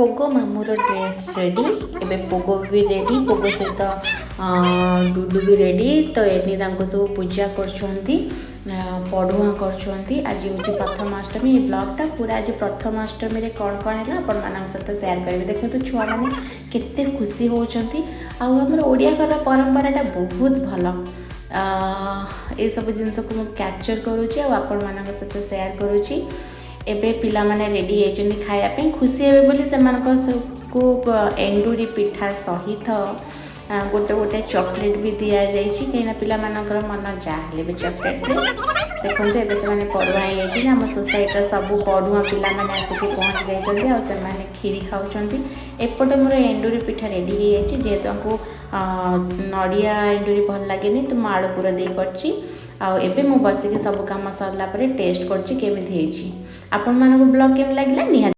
Pogo मामूर dress ready एबे Pogo भी ready Pogo सहित डुडू भी रेडी तो एनी सब पूजा कर पढ़ुआ कर आज हूँ प्रथमाष्टमी ये ब्लॉगटा पूरा आज प्रथमाष्टमी कौन कौन है आपण मान सहित सेयार करेंगे। देखो तो छुआ मैंने केते खुशी होती आमर ओडिया परंपराटा बहुत भल ये सब जिनस को मुझे कैप्चर करुँची आपण मान सहित सेयार करुँची। एबे पिला माने रेडी होती खायापी खुशी हे बोली से को एंडुरी पिठा सहित गोटे गोटे चॉकलेट भी दि जाए कहीं पिला मानकर मन जहाँ भी चॉकलेट देखते एबे से पढ़ुआ आम सोसाइटी सब पढ़ुआ पिला माने आसिक पहुँच जाते खीरी खाऊँ। एपटे मोर एंडुरी पिठा रेडी हो जेहेतु नड़िया एंडुरी भल लगे तो मुझे आलू पूरा दे कर मु बसिक सब कम सरला टेस्ट करछि केमिथि हेछि। आपण मानको ब्लॉग केम लागला निहा।